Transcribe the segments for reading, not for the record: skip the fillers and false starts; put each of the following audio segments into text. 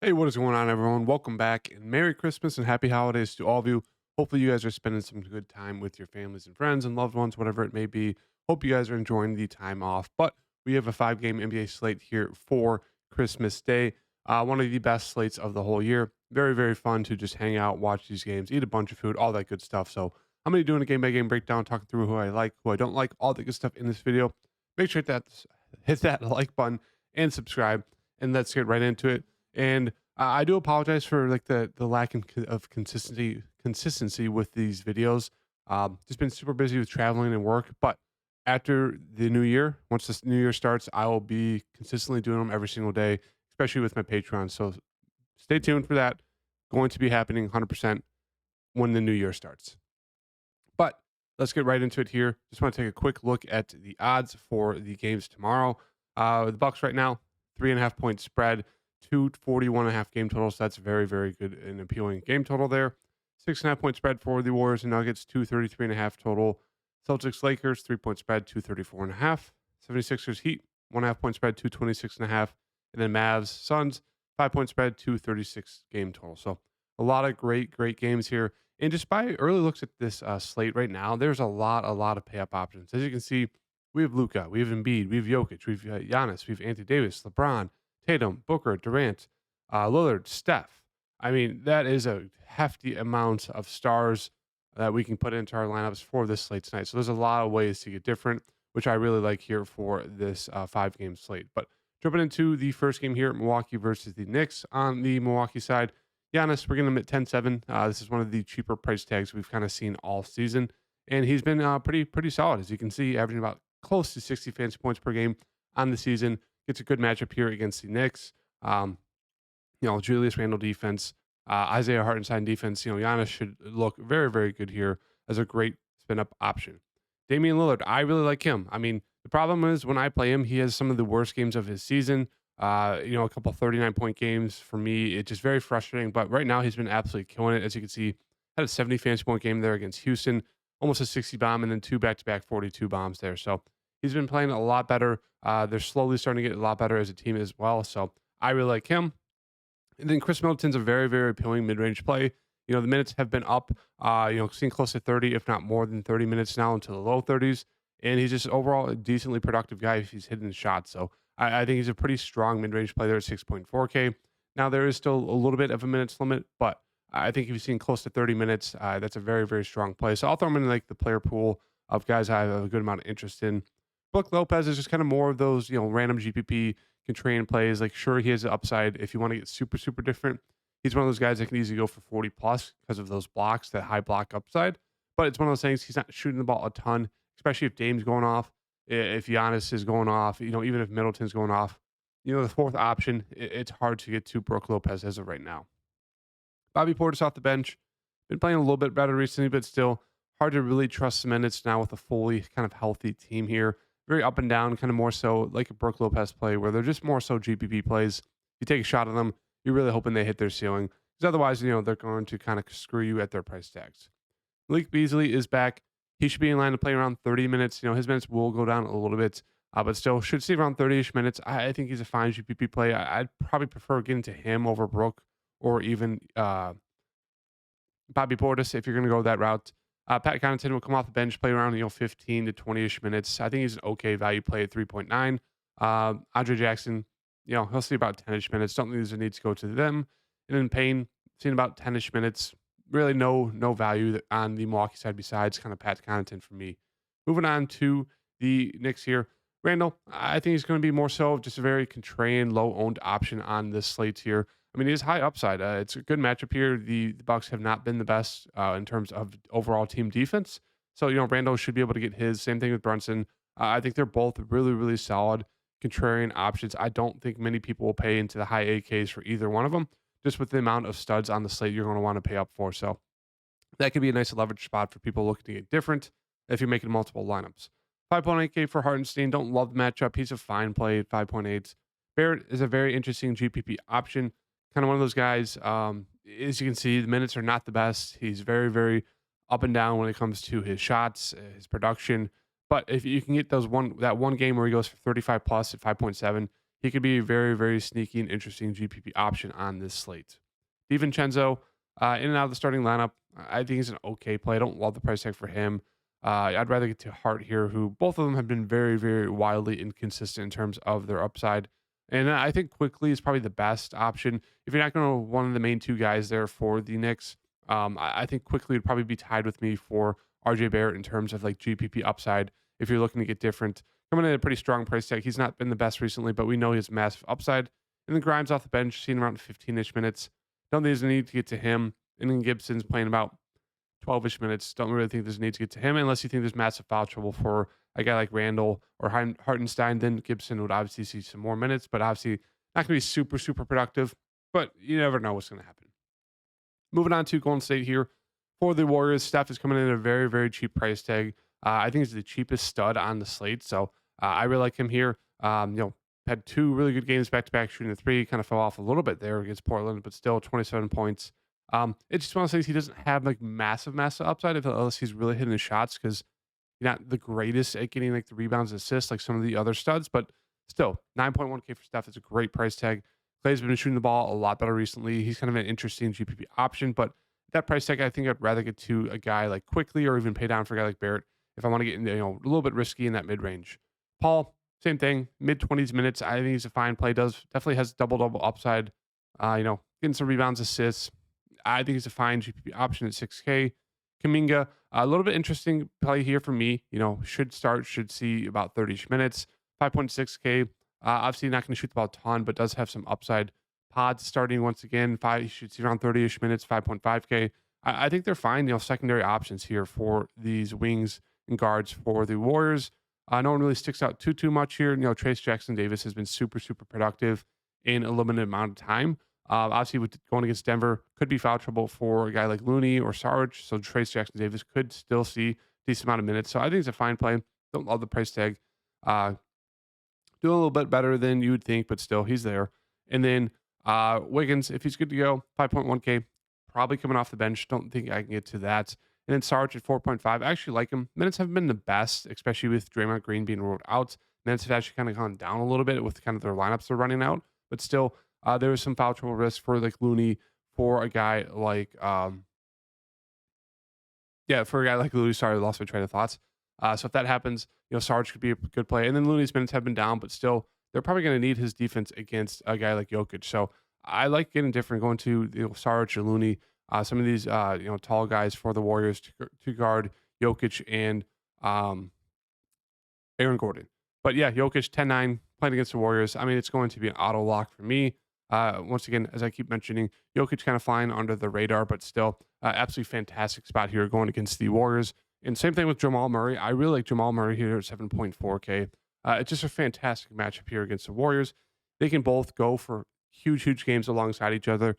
Hey, what is going on, everyone? Welcome back and Merry Christmas and Happy Holidays to all of you. Hopefully, you guys are spending some good time with your families and friends and loved ones, whatever it may be. Hope you guys are enjoying the time off. But we have a 5 game NBA slate here for Christmas Day. One of the best slates of the whole year. Very, very fun to just hang out, watch these games, eat a bunch of food, all that good stuff. So, I'm going to be doing a game by game breakdown, talking through who I like, who I don't like, all the good stuff in this video. Make sure that hit that like button and subscribe, and let's get right into it. And I do apologize for like the lack of consistency with these videos. Just been super busy with traveling and work, but after the new year, once this new year starts, I will be consistently doing them every single day, especially with my Patreon. So stay tuned for that. Going to be happening 100% when the new year starts. But let's get right into it here. Just want to take a quick look at the odds for the games tomorrow. The Bucks right now, 3.5 point spread, 241.5 game total. So that's very, very good and appealing game total there. 6.5 point spread for the Warriors and Nuggets, 233.5 total. Celtics Lakers, 3 point spread, 234.5. 76ers Heat, 1.5 point spread, 226.5. And then Mavs Suns, 5 point spread, 236 game total. So a lot of great games here. And just by early looks at this slate right now, there's a lot of pay up options. As you can see, we have Luca, we have Embiid, we have Jokic, we have Giannis, we have Anthony Davis, LeBron, Tatum, Booker, Durant, Lillard, Steph. I mean, that is a hefty amount of stars that we can put into our lineups for this slate tonight. So there's a lot of ways to get different, which I really like here for this 5 game slate. But jumping into the first game here, Milwaukee versus the Knicks. On the Milwaukee side, Giannis, we're getting him at 10-7. This is one of the cheaper price tags we've kind of seen all season. And he's been pretty solid, as you can see, averaging about close to 60 fantasy points per game on the season. Gets a good matchup here against the Knicks. Julius Randle defense, Isaiah Hartenstein defense. Giannis should look very, very good here as a great spin up option. Damian Lillard, I really like him. I mean, the problem is when I play him, he has some of the worst games of his season. A couple 39-point games for me. It's just very frustrating. But right now, he's been absolutely killing it. As you can see, had a 70 fantasy point game there against Houston, almost a 60 bomb, and then 2 back-to-back 42 bombs there. So he's been playing a lot better. They're slowly starting to get a lot better as a team as well. So I really like him. And then Chris Middleton's a very, very appealing mid-range play. The minutes have been up, seeing close to 30, if not more than 30 minutes now into the low 30s. And he's just overall a decently productive guy if he's hitting the shots. So I think he's a pretty strong mid-range player at 6.4K. Now, there is still a little bit of a minutes limit, but I think if you've seen close to 30 minutes, that's a very, very strong play. So I'll throw him in like the player pool of guys I have a good amount of interest in. Brook Lopez is just kind of more of those, random GPP contrarian plays. Like, sure, he has the upside if you want to get super, super different. He's one of those guys that can easily go for 40 plus because of those blocks, that high block upside. But it's one of those things, he's not shooting the ball a ton, especially if Dame's going off, if Giannis is going off, even if Middleton's going off. The fourth option, it's hard to get to Brook Lopez as of right now. Bobby Portis off the bench. Been playing a little bit better recently, but still hard to really trust the minutes now with a fully kind of healthy team here. Very up and down, kind of more so like a Brook Lopez play where they're just more so GPP plays. You take a shot at them, you're really hoping they hit their ceiling. Because otherwise, they're going to kind of screw you at their price tags. Malik Beasley is back. He should be in line to play around 30 minutes. His minutes will go down a little bit, but still should see around 30-ish minutes. I think he's a fine GPP play. I'd probably prefer getting to him over Brook or even Bobby Portis if you're going to go that route. Pat Connaughton will come off the bench, play around 15 to 20-ish minutes. I think he's an okay value play at 3.9. Andre Jackson, he'll see about 10-ish minutes. Don't think there's a need to go to them. And then Payne, seeing about 10-ish minutes. Really no value on the Milwaukee side besides kind of Pat Connaughton for me. Moving on to the Knicks here. Randall, I think he's going to be more so just a very contrarian, low-owned option on this slate here. I mean, he is high upside. It's a good matchup here. The Bucks have not been the best in terms of overall team defense. So, Randall should be able to get his. Same thing with Brunson. I think they're both really, really solid contrarian options. I don't think many people will pay into the high AKs for either one of them, just with the amount of studs on the slate you're going to want to pay up for. So that could be a nice leverage spot for people looking to get different if you're making multiple lineups. 5.8K for Hartenstein. Don't love the matchup. He's a fine play at 5.8. Barrett is a very interesting GPP option. Kind of one of those guys. As you can see, the minutes are not the best. He's very, very up and down when it comes to his shots, his production. But if you can get that one game where he goes for 35 plus at 5.7, he could be a very, very sneaky and interesting GPP option on this slate. DiVincenzo, in and out of the starting lineup, I think he's an okay play. I don't love the price tag for him. I'd rather get to Hart here, who both of them have been very, very wildly inconsistent in terms of their upside. And I think quickly is probably the best option. If you're not going to one of the main two guys there for the Knicks, I think quickly would probably be tied with me for RJ Barrett in terms of like GPP upside. If you're looking to get different, coming in at a pretty strong price tag. He's not been the best recently, but we know he has massive upside. And then Grimes off the bench, seen around 15-ish minutes. Don't think there's a need to get to him. And then Gibson's playing about 12-ish minutes. Don't really think there's a need to get to him unless you think there's massive foul trouble for a guy like Randall or Hartenstein. Then Gibson would obviously see some more minutes, but obviously not going to be super, super productive. But you never know what's going to happen. Moving on to Golden State here. For the Warriors, Steph is coming in at a very, very cheap price tag. I think he's the cheapest stud on the slate. So I really like him here. Had two really good games back to back shooting the three. Kind of fell off a little bit there against Portland, but still 27 points. It's just one of those things he doesn't have like massive, massive upside unless he's really hitting his shots because he's not the greatest at getting like the rebounds and assists like some of the other studs. But still, 9.1K for Steph is a great price tag. Clay's been shooting the ball a lot better recently. He's kind of an interesting GPP option, but that price tag, I think I'd rather get to a guy like quickly or even pay down for a guy like Barrett if I want to get into, a little bit risky in that mid range. Paul, same thing, mid 20s minutes. I think he's a fine play. Definitely has double upside. Getting some rebounds, assists. I think he's a fine GPP option at 6K. Kaminga, a little bit interesting play here for me. Should see about 30-ish minutes. 5.6K. Obviously not going to shoot the ball a ton, but does have some upside. Pods starting once again. He should see around 30-ish minutes. 5.5K. I think they're fine. Secondary options here for these wings and guards for the Warriors. No one really sticks out too much here. Trace Jackson Davis has been super, super productive in a limited amount of time. Obviously, with going against Denver, could be foul trouble for a guy like Looney or Sarge. So Trace Jackson Davis could still see a decent amount of minutes. So I think it's a fine play. Don't love the price tag. Doing a little bit better than you would think, but still, he's there. And then Wiggins, if he's good to go, 5.1K, probably coming off the bench. Don't think I can get to that. And then Sarge at 4.5. I actually like him. Minutes haven't been the best, especially with Draymond Green being ruled out. Minutes have actually kind of gone down a little bit with kind of their lineups they're running out. But still, there was some foul trouble risk for like Looney, for a guy like Looney. Sorry, I lost my train of thoughts. So if that happens, Sarge could be a good play. And then Looney's minutes have been down, but still, they're probably going to need his defense against a guy like Jokic. So I like getting different, going to Sarge or Looney. Some of these tall guys for the Warriors to guard Jokic and Aaron Gordon. But yeah, Jokic 10-9 playing against the Warriors. I mean, it's going to be an auto lock for me. Once again, as I keep mentioning, Jokic kind of flying under the radar, but still absolutely fantastic spot here going against the Warriors. And same thing with Jamal Murray. I really like Jamal Murray here at 7.4K. It's just a fantastic matchup here against the Warriors. They can both go for huge, huge games alongside each other.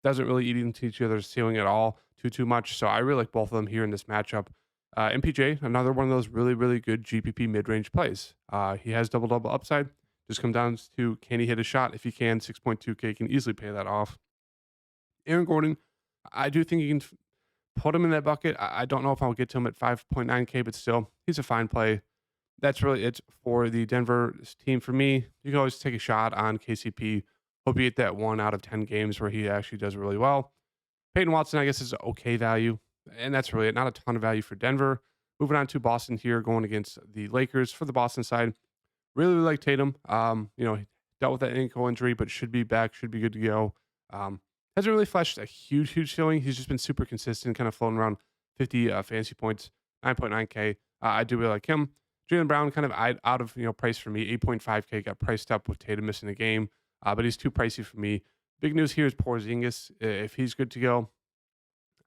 Doesn't really eat into each other's ceiling at all too much. So I really like both of them here in this matchup. MPJ, another one of those really, really good GPP mid-range plays. He has double upside. Just come down to, can he hit a shot? If he can, 6.2K can easily pay that off. Aaron Gordon, I do think you can put him in that bucket. I don't know if I'll get to him at 5.9K, but still, he's a fine play. That's really it for the Denver team for me. You can always take a shot on KCP. Hope you get that 1 out of 10 games where he actually does really well. Peyton Watson, I guess, is okay value. And that's really it. Not a ton of value for Denver. Moving on to Boston here, going against the Lakers. For the Boston side, really like Tatum. He dealt with that ankle injury, but should be back, should be good to go. Hasn't really flashed a huge showing. He's just been super consistent, kind of floating around 50 fantasy points, 9.9K. I do really like him. Jaylen Brown kind of out of price for me. 8.5K got priced up with Tatum missing the game, but he's too pricey for me. Big news here is Porzingis. If he's good to go,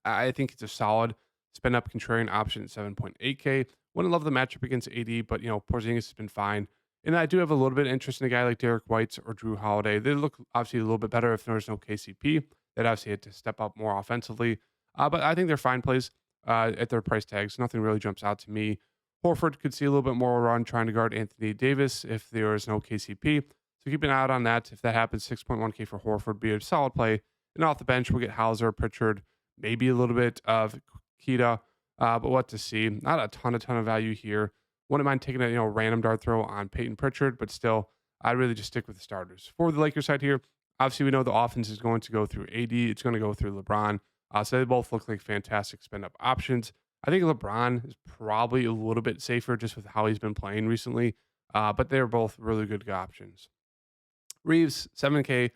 I think it's a solid spend up contrarian option at 7.8K. Wouldn't love the matchup against AD, but Porzingis has been fine. And I do have a little bit of interest in a guy like Derek White or Drew Holiday. They look obviously a little bit better if there's no KCP. That obviously had to step up more offensively. But I think they're fine plays at their price tags. Nothing really jumps out to me. Horford could see a little bit more run trying to guard Anthony Davis if there is no KCP. So keep an eye out on that. If that happens, 6.1K for Horford be a solid play. And off the bench, we'll get Hauser, Pritchard, maybe a little bit of Kita, but what to see. Not a ton of value here. Wouldn't mind taking a random dart throw on Peyton Pritchard, but still, I'd really just stick with the starters. For the Lakers side here, obviously we know the offense is going to go through AD. It's going to go through LeBron. So they both look like fantastic spend up options. I think LeBron is probably a little bit safer just with how he's been playing recently, but they're both really good options. Reeves, 7K.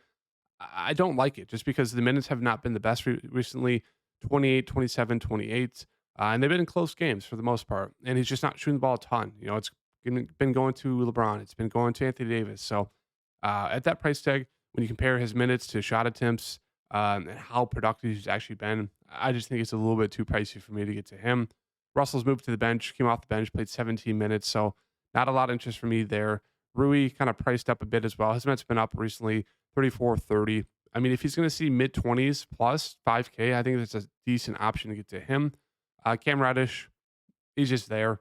I don't like it just because the minutes have not been the best recently. 28, 27, 28. And they've been in close games for the most part. And he's just not shooting the ball a ton. It's been going to LeBron. It's been going to Anthony Davis. So at that price tag, when you compare his minutes to shot attempts and how productive he's actually been, I just think it's a little bit too pricey for me to get to him. Russell's moved to the bench, came off the bench, played 17 minutes. So not a lot of interest for me there. Rui kind of priced up a bit as well. His minutes been up recently, 34, 30. I mean, if he's going to see mid 20s plus 5K, I think that's a decent option to get to him. Cam Reddish, he's just there.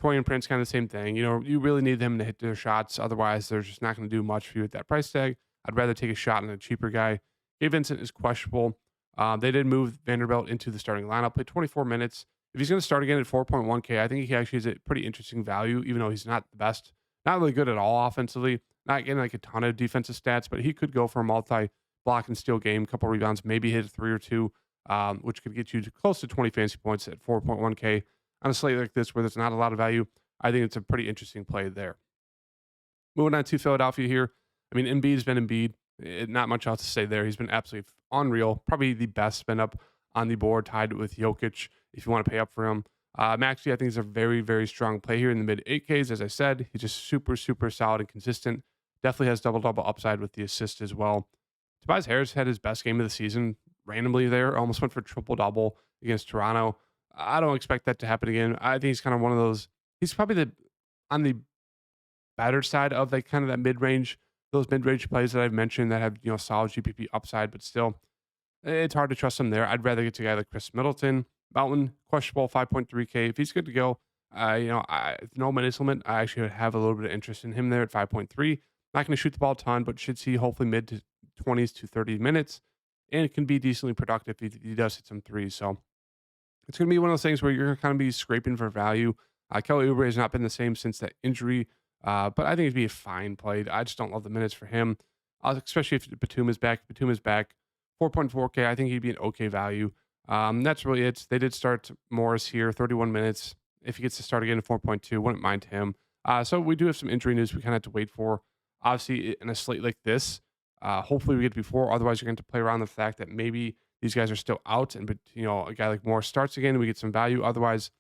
Torian Prince, kind of the same thing. You really need them to hit their shots. Otherwise, they're just not going to do much for you at that price tag. I'd rather take a shot on a cheaper guy. Gabe Vincent is questionable. They did move Vanderbilt into the starting lineup, played 24 minutes. If he's going to start again at 4.1K, I think he actually has a pretty interesting value, even though he's not the best. Not really good at all offensively. Not getting like a ton of defensive stats, but he could go for a multi-block and steal game, couple rebounds, maybe hit a 3 or 2, which could get you to close to 20 fantasy points at 4.1K. On a slate like this where there's not a lot of value, I think it's a pretty interesting play there. Moving on to Philadelphia here. I mean, Embiid's been Embiid. Not much else to say there. He's been absolutely unreal. Probably the best spin up on the board, tied with Jokic if you want to pay up for him. Maxey, I think, is a very, very strong play here in the mid 8Ks. As I said, he's just super, super solid and consistent. Definitely has double-double upside with the assist as well. Tobias Harris had his best game of the season randomly there. Almost went for triple-double against Toronto. I don't expect that to happen again. I think he's kind of one of those. He's probably on the better side of like kind of that mid-range, those mid-range plays that I've mentioned that have solid GPP upside, but still it's hard to trust him there. I'd rather get to a guy like Chris Middleton. Mountain, questionable, 5.3K. If he's good to go, no minutes limit, I actually would have a little bit of interest in him there at 5.3. Not going to shoot the ball a ton, but should see hopefully mid to 20s to 30 minutes. And it can be decently productive if he does hit some threes. So it's going to be one of those things where you're going to kind of be scraping for value. Kelly Oubre has not been the same since that injury, but I think it'd be a fine play. I just don't love the minutes for him, especially if Batum is back. Batum is back. 4.4K, I think he'd be an okay value. That's really it. They did start Morris here, 31 minutes. If he gets to start again at 4.2, wouldn't mind him. So we do have some injury news we kind of have to wait for. Obviously, in a slate like this, hopefully we get before. Otherwise, you're going to play around the fact that maybe these guys are still out, and a guy like Morris starts again, and we get some value. Otherwise,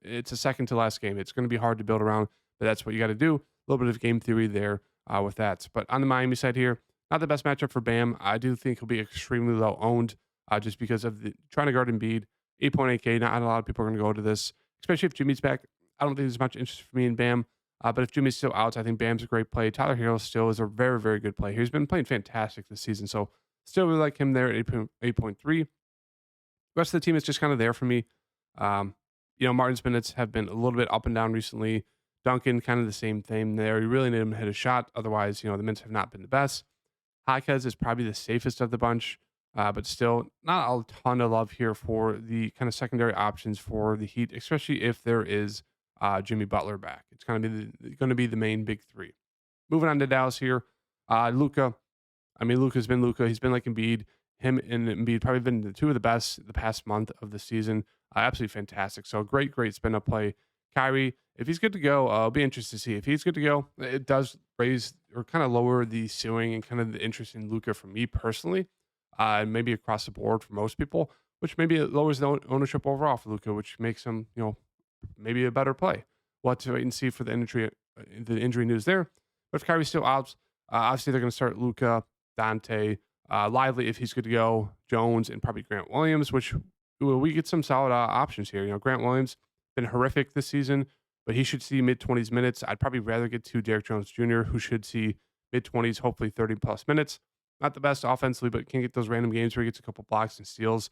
it's a second to last game. It's going to be hard to build around, but that's what you got to do. A little bit of game theory there with that. But on the Miami side here, not the best matchup for Bam. I do think he'll be extremely low owned just because of trying to guard Embiid. 8.8K, not a lot of people are going to go to this, especially if Jimmy's back. I don't think there's much interest for me in Bam. But if Jimmy's still out, I think Bam's a great play. Tyler Hero still is a very, very good play. He's been playing fantastic this season. So still really like him there at 8.3. The rest of the team is just kind of there for me. Martin's minutes have been a little bit up and down recently. Duncan, kind of the same thing there. You really need him to hit a shot. Otherwise, the minutes have not been the best. Jaquez is probably the safest of the bunch, but still not a ton of love here for the kind of secondary options for the Heat, especially if there is Jimmy Butler back. It's going to be the main big three. Moving on to Dallas here, Luka. I mean, Luka's been Luka. He's been like Embiid. Him and Embiid probably been the two of the best the past month of the season. Absolutely fantastic. So great spin up play. Kyrie, if he's good to go, I'll be interested to see. If he's good to go, it does raise or kind of lower the ceiling and kind of the interest in Luka for me personally, and maybe across the board for most people, which maybe it lowers the ownership overall for Luka, which makes him, maybe a better play. We'll have to wait and see for the injury news there. But if Kyrie's still out, obviously they're going to start Luka, Dante, Lively if he's good to go, Jones, and probably Grant Williams, which we get some solid options here. Grant Williams been horrific this season, but he should see mid-20s minutes. I'd probably rather get to Derrick Jones Jr., who should see mid-20s, hopefully 30-plus minutes. Not the best offensively, but can get those random games where he gets a couple blocks and steals.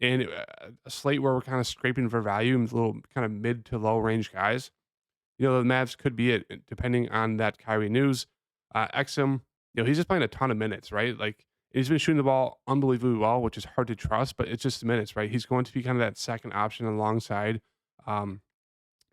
And a slate where we're kind of scraping for value and little kind of mid to low range guys. The Mavs could be it, depending on that Kyrie news. Exum, he's just playing a ton of minutes, right? Like, he's been shooting the ball unbelievably well, which is hard to trust, but it's just the minutes, right? He's going to be kind of that second option alongside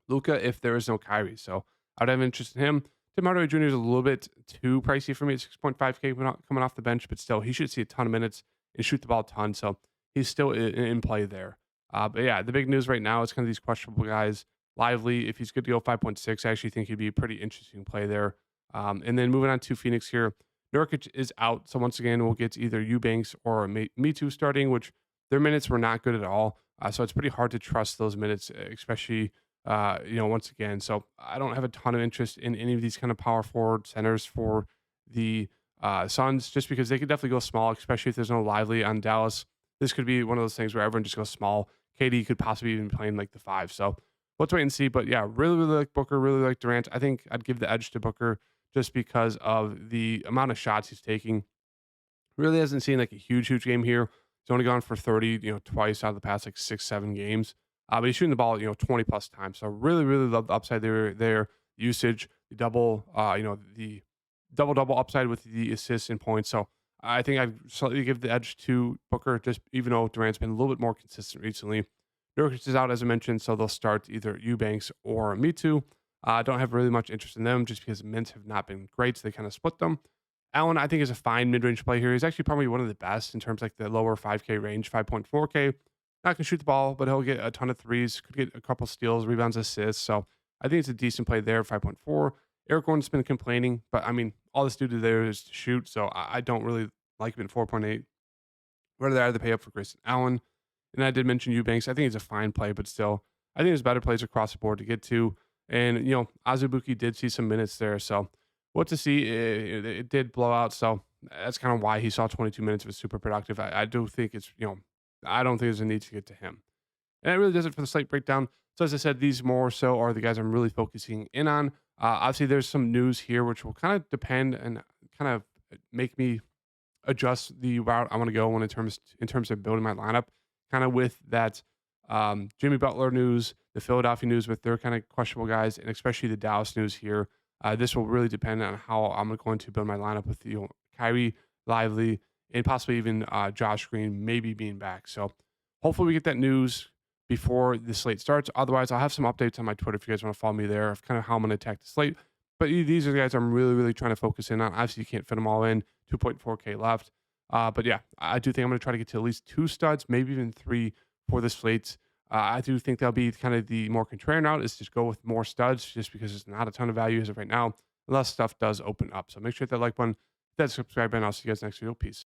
Luka if there is no Kyrie. So I'd have interest in him. Tim Hardaway Jr. is a little bit too pricey for me at 6.5K coming off the bench, but still, he should see a ton of minutes and shoot the ball a ton. So he's still in play there. But yeah, the big news right now is kind of these questionable guys. Lively, if he's good to go 5.6, I actually think he'd be a pretty interesting play there. And then moving on to Phoenix here, Nurkic is out. So once again, we'll get either Eubanks or Me Too starting, which their minutes were not good at all. So it's pretty hard to trust those minutes, especially once again. So I don't have a ton of interest in any of these kind of power forward centers for the Suns, just because they could definitely go small, especially if there's no Lively on Dallas. This could be one of those things where everyone just goes small. KD could possibly even play in like the 5. So let's wait and see. But yeah, really, really like Booker, really like Durant. I think I'd give the edge to Booker just because of the amount of shots he's taking. Really hasn't seen like a huge game here. He's only gone for 30, twice out of the past like 6, 7 games. But he's shooting the ball, 20 plus times. So really, really love the upside there. Usage, the the double upside with the assists and points. So I think I'd slightly give the edge to Booker, just even though Durant's been a little bit more consistent recently. Nurkic is out, as I mentioned, so they'll start either Eubanks or Me Too. I don't have really much interest in them just because mints have not been great, so they kind of split them. Allen, I think, is a fine mid-range play here. He's actually probably one of the best in terms of like the lower 5K range, 5.4K. Not going to shoot the ball, but he'll get a ton of threes, could get a couple steals, rebounds, assists. So I think it's a decent play there, 5.4. Eric Gordon's been complaining, but I mean, all this dude there is to shoot, so I don't really like him at 4.8. Rather rather pay up for Grayson Allen. And I did mention Eubanks. I think he's a fine play, but still, I think there's better plays across the board to get to. And, Azubuike did see some minutes there. So what to see, it did blow out. So that's kind of why he saw 22 minutes of it super productive. I do think it's, I don't think there's a need to get to him. And that really does it for the slate breakdown. So as I said, these more so are the guys I'm really focusing in on. Obviously, there's some news here, which will kind of depend and kind of make me adjust the route I want to go when in terms of building my lineup. Kind of with that Jimmy Butler news, the Philadelphia news with their kind of questionable guys, and especially the Dallas news here. This will really depend on how I'm going to build my lineup with Kyrie, Lively, and possibly even Josh Green maybe being back. So hopefully we get that news before the slate starts. Otherwise, I'll have some updates on my Twitter if you guys want to follow me there of kind of how I'm going to attack the slate. But these are the guys I'm really, really trying to focus in on. Obviously, you can't fit them all in. 2.4K left. But yeah, I do think I'm going to try to get to at least 2 studs, maybe even 3 for the slates. I do think that'll be kind of the more contrarian route is just go with more studs just because there's not a ton of value as of right now, unless stuff does open up. So make sure to hit that like button, hit that subscribe button. I'll see you guys next video. Peace.